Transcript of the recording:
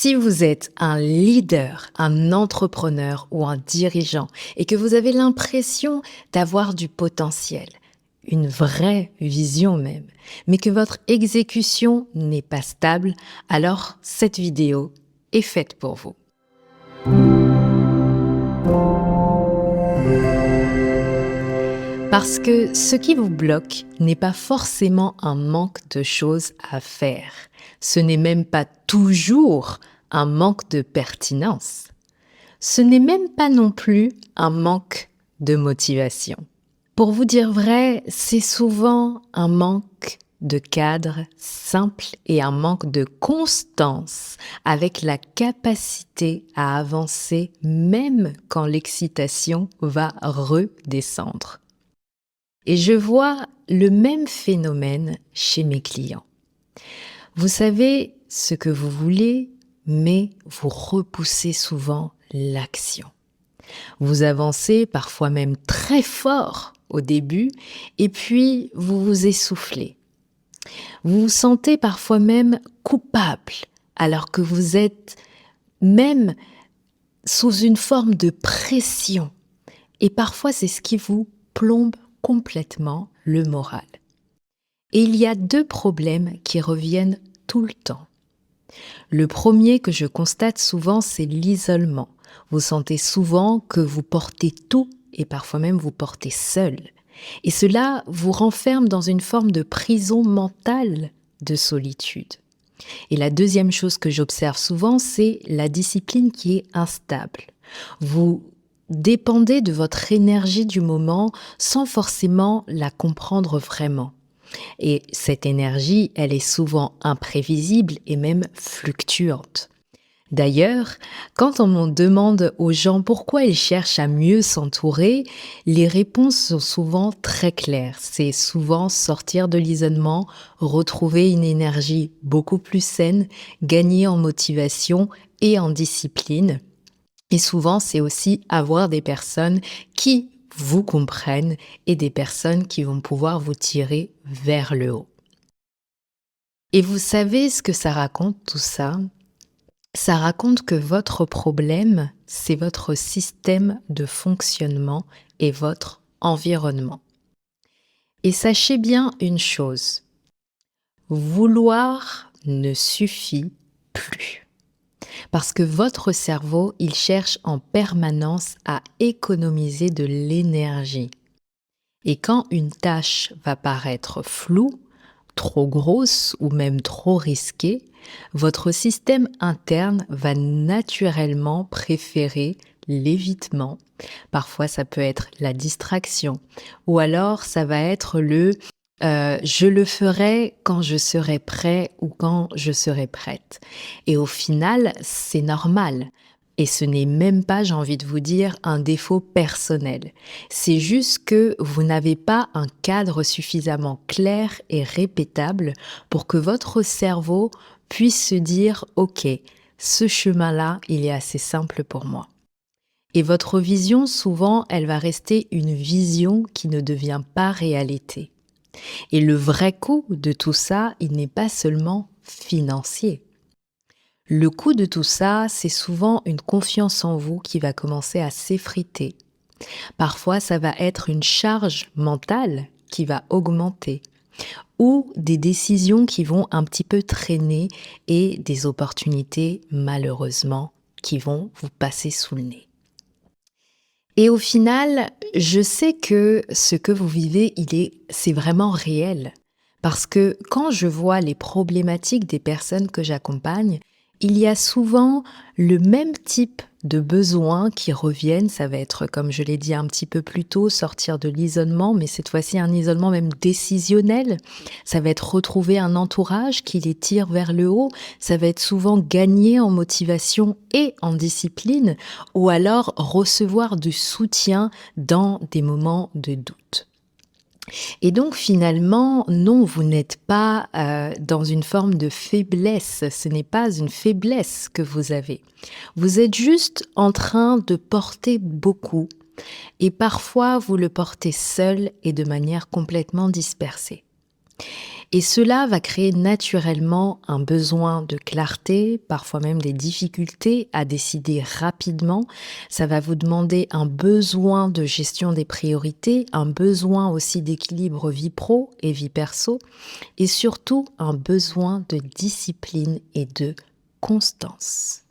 Si vous êtes un leader, un entrepreneur ou un dirigeant et que vous avez l'impression d'avoir du potentiel, une vraie vision même, mais que votre exécution n'est pas stable, alors cette vidéo est faite pour vous. Parce que ce qui vous bloque n'est pas forcément un manque de choses à faire. Ce n'est même pas toujours un manque de pertinence. Ce n'est même pas non plus un manque de motivation. Pour vous dire vrai, c'est souvent un manque de cadre simple et un manque de constance avec la capacité à avancer même quand l'excitation va redescendre. Et je vois le même phénomène chez mes clients. Vous savez ce que vous voulez, mais vous repoussez souvent l'action. Vous avancez parfois même très fort au début et puis vous vous essoufflez. Vous vous sentez parfois même coupable alors que vous êtes même sous une forme de pression. Et parfois c'est ce qui vous plombe complètement le moral. Et il y a deux problèmes qui reviennent tout le temps. Le premier que je constate souvent, c'est l'isolement. Vous sentez souvent que vous portez tout et parfois même vous portez seul. Et cela vous renferme dans une forme de prison mentale de solitude. Et la deuxième chose que j'observe souvent, c'est la discipline qui est instable. Vous dépendez de votre énergie du moment sans forcément la comprendre vraiment. Et cette énergie, elle est souvent imprévisible et même fluctuante. D'ailleurs, quand on demande aux gens pourquoi ils cherchent à mieux s'entourer, les réponses sont souvent très claires. C'est souvent sortir de l'isolement, retrouver une énergie beaucoup plus saine, gagner en motivation et en discipline. Et souvent, c'est aussi avoir des personnes qui vous comprennent et des personnes qui vont pouvoir vous tirer vers le haut. Et vous savez ce que ça raconte tout ça? Ça raconte que votre problème, c'est votre système de fonctionnement et votre environnement. Et sachez bien une chose, vouloir ne suffit plus. Parce que votre cerveau, il cherche en permanence à économiser de l'énergie. Et quand une tâche va paraître floue, trop grosse ou même trop risquée, votre système interne va naturellement préférer l'évitement. Parfois, ça peut être la distraction ou alors ça va être je le ferai quand je serai prêt ou quand je serai prête. Et au final, c'est normal. Et ce n'est même pas, j'ai envie de vous dire, un défaut personnel. C'est juste que vous n'avez pas un cadre suffisamment clair et répétable pour que votre cerveau puisse se dire « Ok, ce chemin-là, il est assez simple pour moi ». Et votre vision, souvent, elle va rester une vision qui ne devient pas réalité. Et le vrai coût de tout ça, il n'est pas seulement financier. Le coût de tout ça, c'est souvent une confiance en vous qui va commencer à s'effriter. Parfois, ça va être une charge mentale qui va augmenter ou des décisions qui vont un petit peu traîner et des opportunités, malheureusement, qui vont vous passer sous le nez. Et au final, je sais que ce que vous vivez, c'est vraiment réel. Parce que quand je vois les problématiques des personnes que j'accompagne, il y a souvent le même type de besoins qui reviennent. Ça va être, comme je l'ai dit un petit peu plus tôt, sortir de l'isolement, mais cette fois-ci un isolement même décisionnel. Ça va être retrouver un entourage qui les tire vers le haut. Ça va être souvent gagner en motivation et en discipline, ou alors recevoir du soutien dans des moments de doute. Et donc finalement, non, vous n'êtes pas dans une forme de faiblesse, ce n'est pas une faiblesse que vous avez. Vous êtes juste en train de porter beaucoup et parfois vous le portez seul et de manière complètement dispersée. Et cela va créer naturellement un besoin de clarté, parfois même des difficultés à décider rapidement. Ça va vous demander un besoin de gestion des priorités, un besoin aussi d'équilibre vie pro et vie perso, et surtout un besoin de discipline et de constance.